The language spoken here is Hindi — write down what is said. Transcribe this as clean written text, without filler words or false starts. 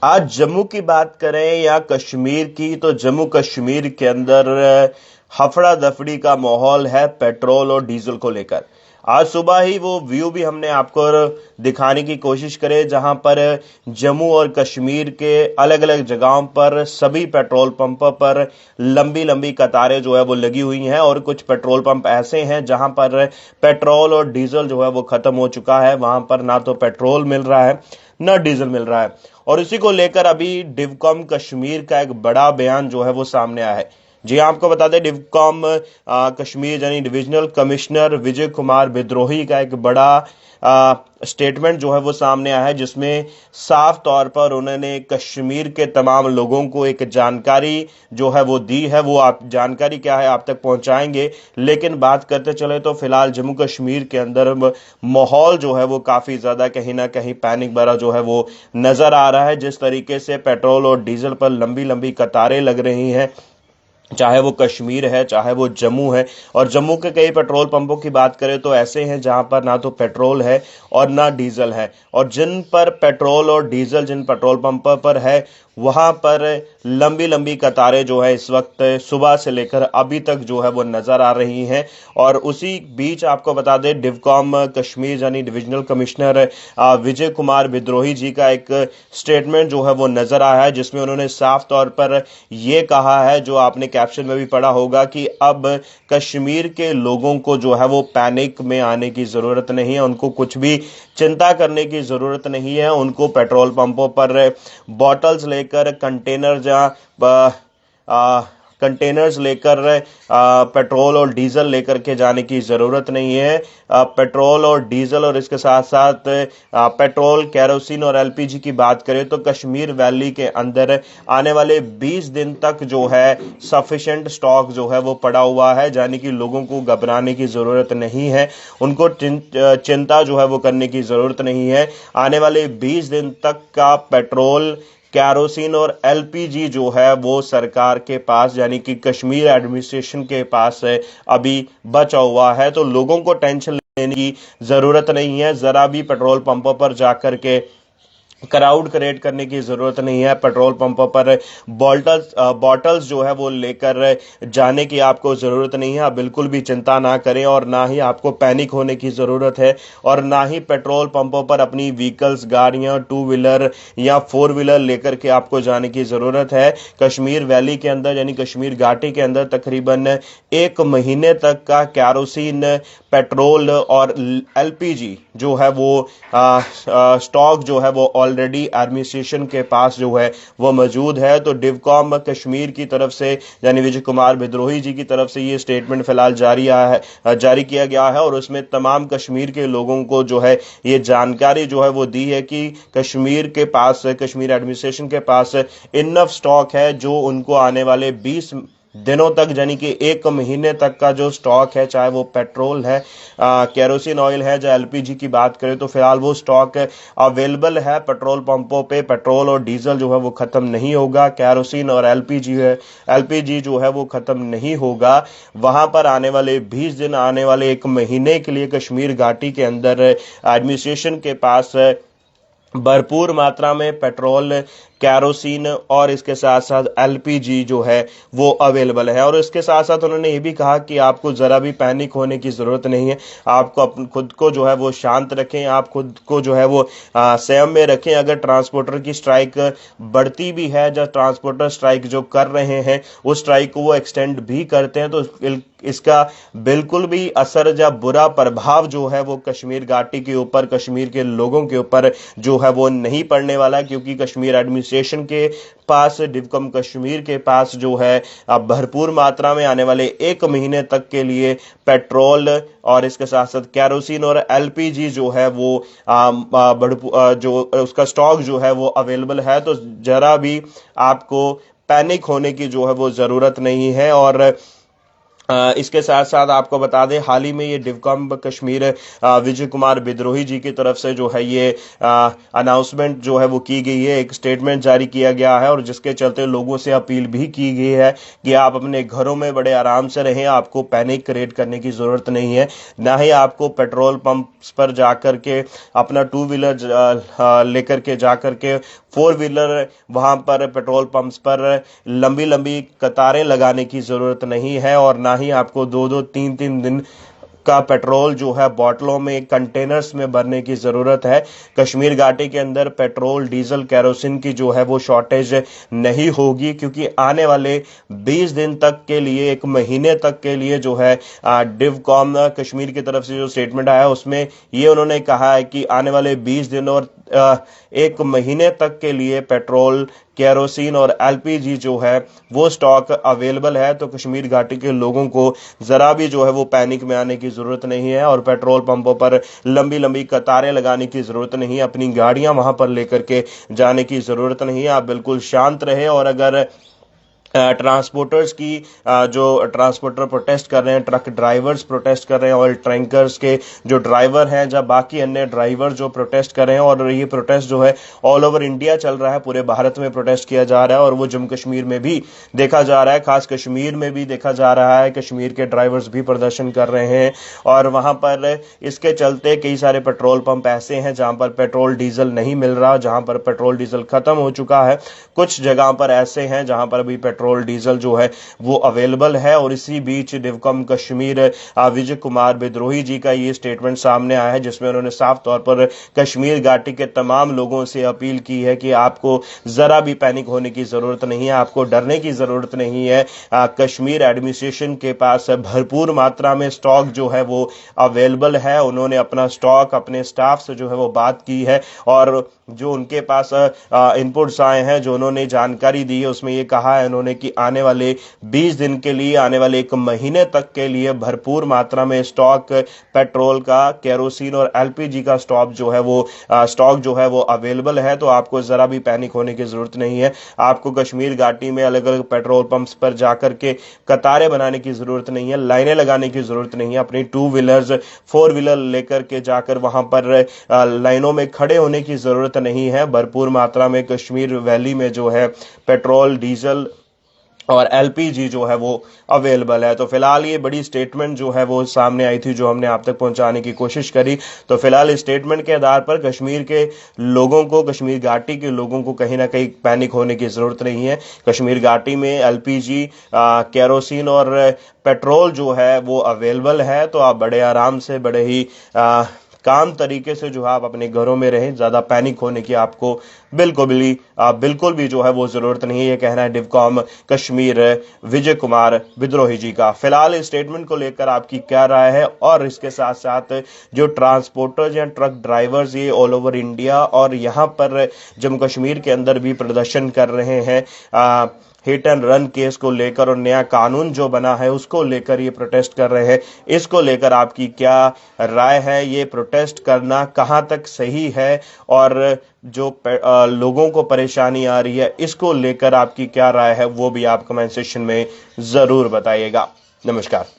आज जम्मू की बात करें या कश्मीर की, तो जम्मू कश्मीर के अंदर हफड़ा दफड़ी का माहौल है पेट्रोल और डीजल को लेकर। आज सुबह ही वो व्यू भी हमने आपको दिखाने की कोशिश करे, जहां पर जम्मू और कश्मीर के अलग अलग जगहों पर सभी पेट्रोल पंपों पर लंबी लंबी कतारें जो है वो लगी हुई हैं। और कुछ पेट्रोल पंप ऐसे हैं जहां पर पेट्रोल और डीजल जो है वो खत्म हो चुका है, वहां पर ना तो पेट्रोल मिल रहा है ना डीजल मिल रहा है। और इसी को लेकर अभी डिवकॉम कश्मीर का एक बड़ा बयान जो है वो सामने आया है। जी हाँ, आपको बता दें, डिवकॉम कश्मीर यानी डिविजनल कमिश्नर विजय कुमार विद्रोही का एक बड़ा स्टेटमेंट जो है वो सामने आया है, जिसमें साफ तौर पर उन्होंने कश्मीर के तमाम लोगों को एक जानकारी जो है वो दी है। वो आप जानकारी क्या है आप तक पहुंचाएंगे, लेकिन बात करते चले तो फिलहाल जम्मू कश्मीर के अंदर माहौल जो है वो काफी ज्यादा कहीं ना कहीं पैनिक भरा जो है वो नजर आ रहा है। जिस तरीके से पेट्रोल और डीजल पर लंबी लंबी कतारें लग रही हैं, चाहे वो कश्मीर है चाहे वो जम्मू है। और जम्मू के कई पेट्रोल पंपों की बात करें तो ऐसे हैं जहां पर ना तो पेट्रोल है और ना डीजल है। और जिन पर पेट्रोल और डीजल जिन पेट्रोल पंपों पर है, वहां पर लंबी लंबी कतारें जो है इस वक्त सुबह से लेकर अभी तक जो है वो नजर आ रही हैं। और उसी बीच आपको बता दें, डिवकॉम कश्मीर यानी डिविजनल कमिश्नर विजय कुमार विद्रोही जी का एक स्टेटमेंट जो है वो नजर आया है, जिसमें उन्होंने साफ तौर पर यह कहा है, जो आपने कैप्शन में भी पढ़ा होगा, कि अब कश्मीर के लोगों को जो है वो पैनिक में आने की जरूरत नहीं है, उनको कुछ भी चिंता करने की जरूरत नहीं है। उनको पेट्रोल पंपों पर बॉटल्स लेकर कंटेनर्स लेकर पेट्रोल और डीजल लेकर के जाने की जरूरत नहीं है। पेट्रोल और डीजल और इसके साथ साथ पेट्रोल, केरोसिन और एलपीजी की बात करें तो कश्मीर वैली के अंदर आने वाले 20 दिन तक जो है सफिशिएंट स्टॉक जो है वो पड़ा हुआ है। यानी कि लोगों को घबराने की जरूरत नहीं है, उनको चिंता जो है वो करने की जरूरत नहीं है। आने वाले 20 दिन तक का पेट्रोल, कैरोसिन और एलपीजी जो है वो सरकार के पास यानी कि कश्मीर एडमिनिस्ट्रेशन के पास है, अभी बचा हुआ है। तो लोगों को टेंशन लेने की जरूरत नहीं है, जरा भी पेट्रोल पंपों पर जाकर के क्राउड क्रिएट करने की जरूरत नहीं है। पेट्रोल पंपों पर बॉटल्स जो है वो लेकर जाने की आपको जरूरत नहीं है। आप बिल्कुल भी चिंता ना करें और ना ही आपको पैनिक होने की जरूरत है, और ना ही पेट्रोल पंपों पर अपनी व्हीकल्स, गाड़ियां, टू व्हीलर या फोर व्हीलर लेकर के आपको जाने की जरूरत है। कश्मीर वैली के अंदर यानी कश्मीर घाटी के अंदर तकरीबन 1 महीने तक का कैरोसिन, पेट्रोल और एलपीजी जो है वो स्टॉक जो है वो ऑलरेडी एडमिनिस्ट्रेशन के पास जो है वो मौजूद है। तो डिवकॉम कश्मीर की तरफ से यानी विजय कुमार विद्रोही जी की तरफ से ये स्टेटमेंट फिलहाल जारी किया गया है, और उसमें तमाम कश्मीर के लोगों को जो है ये जानकारी जो है वो दी है कि कश्मीर के पास, कश्मीर एडमिनिस्ट्रेशन के पास इनफ स्टॉक है, जो उनको आने वाले 20 दिनों तक यानी कि 1 महीने तक का जो स्टॉक है, चाहे वो पेट्रोल है, केरोसिन ऑयल है, या एलपीजी की बात करें तो फिलहाल वो स्टॉक अवेलेबल है पेट्रोल पंपों पे। पेट्रोल और डीजल जो है वो खत्म नहीं होगा, कैरोसिन और एलपीजी जो है वो खत्म नहीं होगा। वहां पर आने वाले 20 दिन, आने वाले 1 महीने के लिए कश्मीर घाटी के अंदर एडमिनिस्ट्रेशन के पास भरपूर मात्रा में पेट्रोल, कैरोसिन और इसके साथ साथ एलपीजी जो है वो अवेलेबल है। और इसके साथ साथ उन्होंने ये भी कहा कि आपको जरा भी पैनिक होने की जरूरत नहीं है, आपको खुद को जो है वो शांत रखें, आप खुद को जो है वो संयम में रखें। अगर ट्रांसपोर्टर की स्ट्राइक बढ़ती भी है, जब ट्रांसपोर्टर स्ट्राइक जो कर रहे हैं उस स्ट्राइक को वो एक्सटेंड भी करते हैं, तो इसका बिल्कुल भी असर या बुरा प्रभाव जो है वो कश्मीर घाटी के ऊपर, कश्मीर के लोगों के ऊपर जो है वो नहीं पड़ने वाला, क्योंकि कश्मीर एडमिनिस्ट्रेशन के पास, डिवकॉम कश्मीर के पास जो है अब भरपूर मात्रा में आने वाले 1 महीने तक के लिए पेट्रोल और इसके साथ साथ कैरोसिन और एलपीजी जो है वो जो उसका स्टॉक जो है वो अवेलेबल है। तो जरा भी आपको पैनिक होने की जो है वो जरूरत नहीं है। और इसके साथ साथ आपको बता दें, हाल ही में ये डिवकॉम कश्मीर विजय कुमार विद्रोही जी की तरफ से जो है ये अनाउंसमेंट जो है वो की गई है, एक स्टेटमेंट जारी किया गया है और जिसके चलते लोगों से अपील भी की गई है कि आप अपने घरों में बड़े आराम से रहें, आपको पैनिक क्रिएट करने की जरूरत नहीं है, ना ही आपको पेट्रोल पंप्स पर जाकर के अपना टू व्हीलर लेकर के जाकर के फोर व्हीलर वहां पर पेट्रोल पंप्स पर लंबी लंबी कतारें लगाने की जरूरत नहीं है और ना ही आपको 2-2 3-3 दिन का पेट्रोल जो है बोतलों में कंटेनर्स में भरने की जरूरत है। कश्मीर घाटी के अंदर पेट्रोल डीजल केरोसिन की जो है वो शॉर्टेज नहीं होगी, क्योंकि आने वाले 20 दिन तक के लिए, 1 महीने तक के लिए जो है डिवकॉम कश्मीर की तरफ से जो स्टेटमेंट आया उसमें ये उन्होंने कहा है कि आने वाले 20 दिन और 1 महीने तक के लिए पेट्रोल, केरोसिन और एलपीजी जो है वो स्टॉक अवेलेबल है। तो कश्मीर घाटी के लोगों को जरा भी जो है वो पैनिक में आने की जरूरत नहीं है और पेट्रोल पंपों पर लंबी लंबी कतारें लगाने की जरूरत नहीं है, अपनी गाड़ियां वहां पर लेकर के जाने की जरूरत नहीं है। आप बिल्कुल शांत रहे और अगर ट्रांसपोर्टर्स की जो ट्रांसपोर्टर प्रोटेस्ट कर रहे हैं, ट्रक ड्राइवर्स प्रोटेस्ट कर रहे हैं, ऑयल टैंकर्स के जो ड्राइवर हैं, जब बाकी अन्य ड्राइवर जो प्रोटेस्ट कर रहे हैं, और ये प्रोटेस्ट जो है ऑल ओवर इंडिया चल रहा है, पूरे भारत में प्रोटेस्ट किया जा रहा है और वो जम्मू कश्मीर में भी देखा जा रहा है, खास कश्मीर में भी देखा जा रहा है। कश्मीर के ड्राइवर्स भी प्रदर्शन कर रहे हैं और वहां पर इसके चलते कई सारे पेट्रोल पंप ऐसे हैं जहां पर पेट्रोल डीजल नहीं मिल रहा, जहां पर पेट्रोल डीजल खत्म हो चुका है। कुछ जगह पर ऐसे हैं जहां पर भी पेट्रोल डीजल जो है वो अवेलेबल है। और इसी बीच डिवकॉम कश्मीर विजय कुमार विद्रोही जी का ये स्टेटमेंट सामने आया है, जिसमें उन्होंने साफ तौर पर कश्मीर घाटी के तमाम लोगों से अपील की है कि आपको जरा भी पैनिक होने की जरूरत नहीं है, आपको डरने की जरूरत नहीं है। कश्मीर एडमिनिस्ट्रेशन के पास भरपूर मात्रा में स्टॉक जो है वो अवेलेबल है। उन्होंने अपना स्टॉक अपने स्टाफ से जो है वो बात की है और जो उनके पास इनपुट्स आए हैं, जो उन्होंने जानकारी दी है, उसमें ये कहा है उन्होंने कि आने वाले 20 दिन के लिए, आने वाले 1 महीने तक के लिए भरपूर मात्रा में स्टॉक पेट्रोल का, केरोसिन और एलपीजी का स्टॉक जो है वो अवेलेबल है। तो आपको जरा भी पैनिक होने की जरूरत नहीं है। आपको कश्मीर घाटी में अलग अलग पेट्रोल पंप्स पर जाकर के कतारें बनाने की जरूरत नहीं है, लाइनें लगाने की जरूरत नहीं है। अपनी 2 व्हीलर्स 4 व्हीलर लेकर के जाकर वहां पर लाइनों में खड़े होने की जरूरत नहीं है। भरपूर मात्रा में कश्मीर वैली में जो है पेट्रोल, डीजल और एलपीजी जो है वो अवेलेबल है। तो फिलहाल ये बड़ी स्टेटमेंट जो है वो सामने आई थी, जो हमने आप तक पहुंचाने की कोशिश करी। तो फिलहाल इस स्टेटमेंट के आधार पर कश्मीर के लोगों को, कश्मीर घाटी के लोगों को कहीं ना कहीं पैनिक होने की जरूरत नहीं है। कश्मीर घाटी में एलपीजी, केरोसिन और पेट्रोल जो है वो अवेलेबल है। तो आप बड़े आराम से, बड़े ही काम तरीके से जो है आप अपने घरों में रहें, ज्यादा पैनिक होने की आपको बिल्कुल भी जो है वो जरूरत नहीं है। ये कहना है डिवकॉम कश्मीर विजय कुमार विद्रोही जी का। फिलहाल इस स्टेटमेंट को लेकर आपकी क्या राय है? और इसके साथ साथ जो ट्रांसपोर्टर्स या ट्रक ड्राइवर्स ये ऑल ओवर इंडिया और यहाँ पर जम्मू कश्मीर के अंदर भी प्रदर्शन कर रहे हैं हिट एंड रन केस को लेकर और नया कानून जो बना है उसको लेकर ये प्रोटेस्ट कर रहे हैं, इसको लेकर आपकी क्या राय है? ये प्रोटेस्ट करना कहां तक सही है और जो लोगों को परेशानी आ रही है इसको लेकर आपकी क्या राय है, वो भी आप कमेंट सेक्शन में जरूर बताइएगा। नमस्कार।